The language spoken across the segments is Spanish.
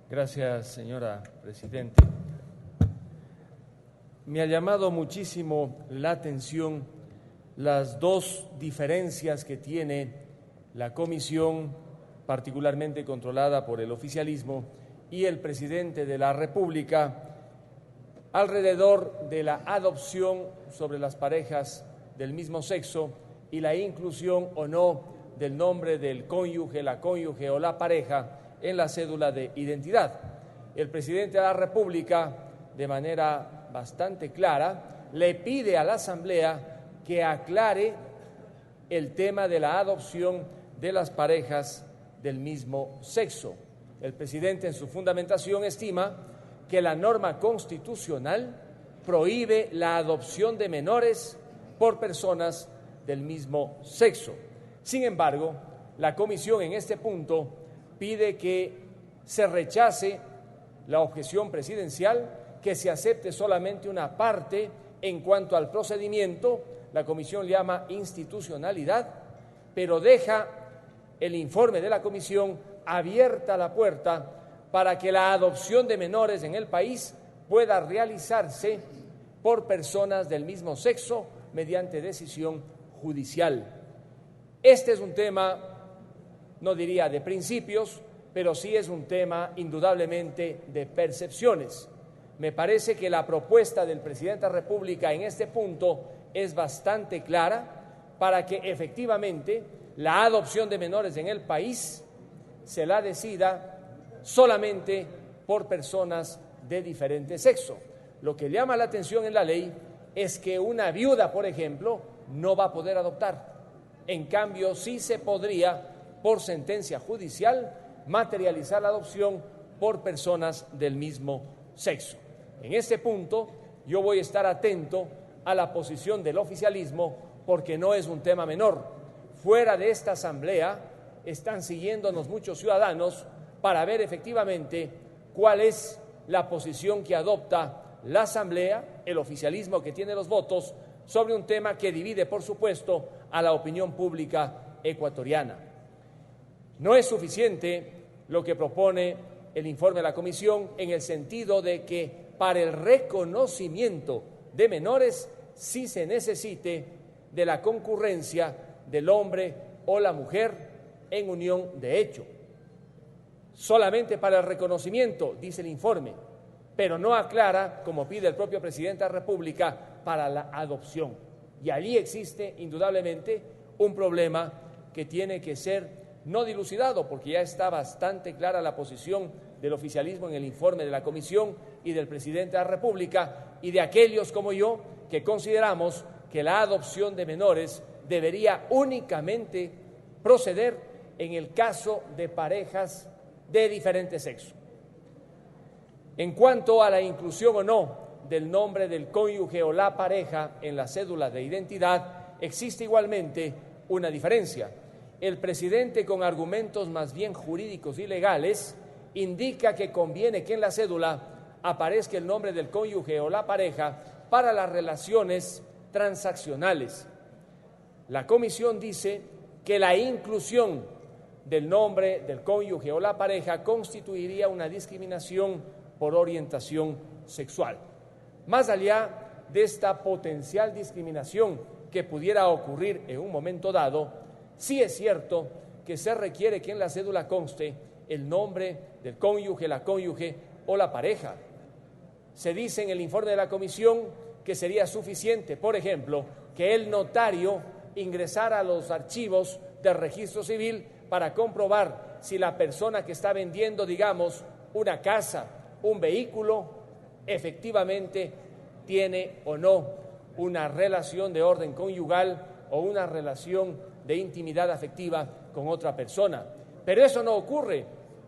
Gracias, señora Presidente. Me ha llamado muchísimo la atención las dos diferencias que tiene la comisión, particularmente controlada por el oficialismo, y el presidente de la República alrededor de la adopción sobre las parejas del mismo sexo y la inclusión o no del nombre del cónyuge, la cónyuge o la pareja en la cédula de identidad. El presidente de la República, de manera bastante clara, le pide a la Asamblea que aclare el tema de la adopción de las parejas del mismo sexo. El presidente, en su fundamentación, estima que la norma constitucional prohíbe la adopción de menores por personas del mismo sexo. Sin embargo, la comisión en este punto pide que se rechace la objeción presidencial, que se acepte solamente una parte en cuanto al procedimiento. La comisión le llama institucionalidad, pero deja el informe de la comisión abierta la puerta para que la adopción de menores en el país pueda realizarse por personas del mismo sexo mediante decisión judicial. Este es un tema, no diría de principios, pero sí es un tema indudablemente de percepciones. Me parece que la propuesta del presidente de la República en este punto es bastante clara para que efectivamente la adopción de menores en el país se la decida solamente por personas de diferente sexo. Lo que llama la atención en la ley es que una viuda, por ejemplo, no va a poder adoptar. En cambio, sí se podría, por sentencia judicial, materializar la adopción por personas del mismo sexo. En este punto, yo voy a estar atento a la posición del oficialismo porque no es un tema menor. Fuera de esta asamblea están siguiéndonos muchos ciudadanos para ver efectivamente cuál es la posición que adopta la asamblea, el oficialismo que tiene los votos, sobre un tema que divide, por supuesto, a la opinión pública ecuatoriana. No es suficiente lo que propone el informe de la comisión en el sentido de que para el reconocimiento de menores sí se necesite de la concurrencia del hombre o la mujer en unión de hecho. Solamente para el reconocimiento, dice el informe, pero no aclara, como pide el propio presidente de la República, para la adopción. Y allí existe indudablemente un problema que tiene que ser no dilucidado, porque ya está bastante clara la posición del oficialismo en el informe de la comisión y del presidente de la República y de aquellos como yo que consideramos que la adopción de menores debería únicamente proceder en el caso de parejas de diferente sexo. En cuanto a la inclusión o no del nombre del cónyuge o la pareja en la cédula de identidad, existe igualmente una diferencia. El presidente, con argumentos más bien jurídicos y legales, indica que conviene que en la cédula aparezca el nombre del cónyuge o la pareja para las relaciones transaccionales. La comisión dice que la inclusión del nombre del cónyuge o la pareja constituiría una discriminación por orientación sexual. Más allá de esta potencial discriminación que pudiera ocurrir en un momento dado, sí es cierto que se requiere que en la cédula conste el nombre del cónyuge, la cónyuge o la pareja. Se dice en el informe de la comisión que sería suficiente, por ejemplo, que el notario ingresara a los archivos del registro civil para comprobar si la persona que está vendiendo, digamos, una casa, un vehículo, efectivamente tiene o no una relación de orden conyugal o una relación de intimidad afectiva con otra persona. Pero eso no ocurre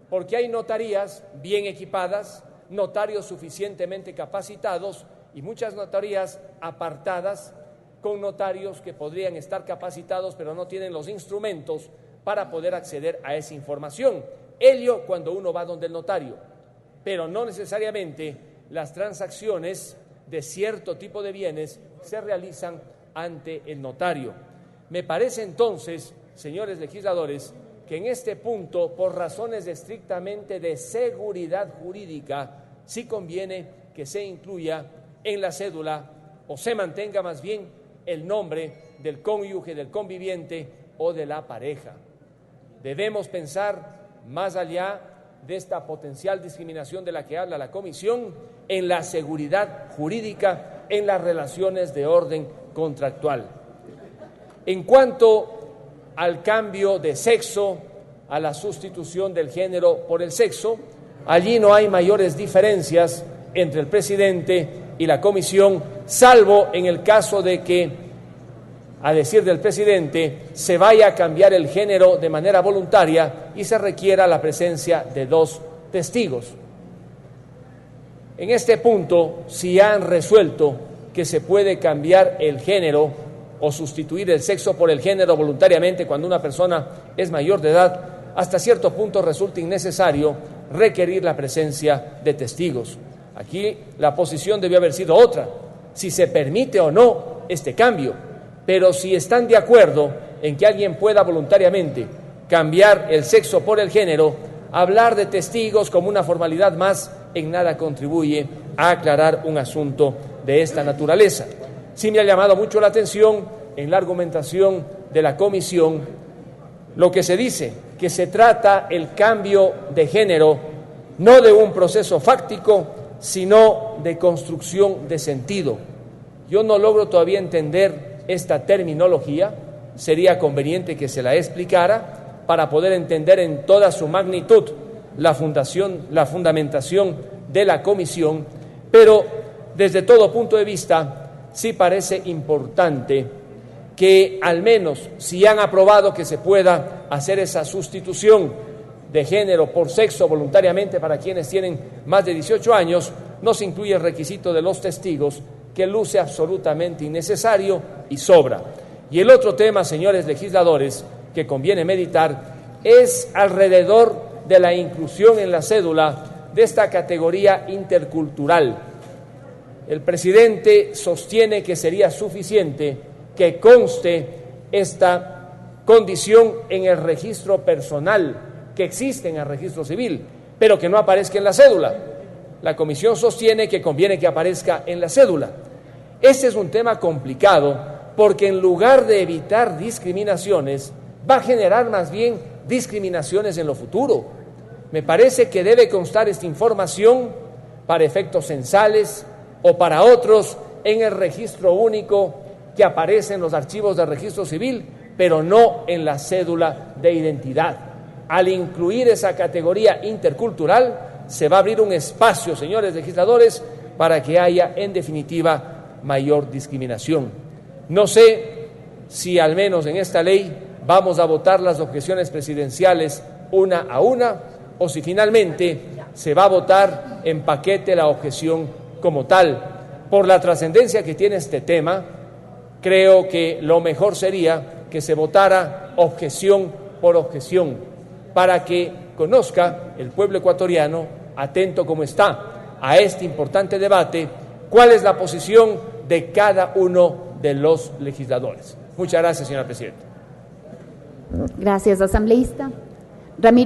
porque hay notarías bien equipadas, notarios suficientemente capacitados y muchas notarías apartadas con notarios que podrían estar capacitados pero no tienen los instrumentos para poder acceder a esa información. Ello cuando uno va donde el notario, pero no necesariamente las transacciones de cierto tipo de bienes se realizan ante el notario. Me parece entonces, señores legisladores, que en este punto, por razones estrictamente de seguridad jurídica, sí conviene que se incluya en la cédula o se mantenga más bien el nombre del cónyuge, del conviviente o de la pareja. Debemos pensar más allá de esta potencial discriminación de la que habla la Comisión en la seguridad jurídica en las relaciones de orden contractual. En cuanto al cambio de sexo, a la sustitución del género por el sexo, allí no hay mayores diferencias entre el presidente y la Comisión, salvo en el caso de que, a decir del presidente, se vaya a cambiar el género de manera voluntaria y se requiera la presencia de 2 testigos. En este punto, si han resuelto que se puede cambiar el género o sustituir el sexo por el género voluntariamente cuando una persona es mayor de edad, hasta cierto punto resulta innecesario requerir la presencia de testigos. Aquí la posición debió haber sido otra, si se permite o no este cambio, pero si están de acuerdo en que alguien pueda voluntariamente cambiar el sexo por el género, hablar de testigos como una formalidad más en nada contribuye a aclarar un asunto de esta naturaleza. Sí me ha llamado mucho la atención en la argumentación de la Comisión lo que se dice, que se trata el cambio de género no de un proceso fáctico, sino de construcción de sentido. Yo no logro todavía entender esta terminología, sería conveniente que se la explicara para poder entender en toda su magnitud la fundamentación de la Comisión, pero desde todo punto de vista sí parece importante que al menos si han aprobado que se pueda hacer esa sustitución de género por sexo voluntariamente para quienes tienen más de 18 años, no se incluye el requisito de los testigos, que luce absolutamente innecesario y sobra. Y el otro tema, señores legisladores, que conviene meditar, es alrededor de la inclusión en la cédula de esta categoría intercultural. El presidente sostiene que sería suficiente que conste esta condición en el registro personal que existe en el registro civil, pero que no aparezca en la cédula. La Comisión sostiene que conviene que aparezca en la cédula. Este es un tema complicado porque en lugar de evitar discriminaciones, va a generar más bien discriminaciones en lo futuro. Me parece que debe constar esta información para efectos censales o para otros en el registro único que aparece en los archivos del registro civil, pero no en la cédula de identidad. Al incluir esa categoría intercultural, se va a abrir un espacio, señores legisladores, para que haya, en definitiva, mayor discriminación. No sé si al menos en esta ley vamos a votar las objeciones presidenciales una a una o si finalmente se va a votar en paquete la objeción como tal. Por la trascendencia que tiene este tema, creo que lo mejor sería que se votara objeción por objeción para que conozca el pueblo ecuatoriano, atento como está a este importante debate, cuál es la posición de cada uno de los legisladores. Muchas gracias, señora presidenta. Gracias, asambleísta. Ramírez.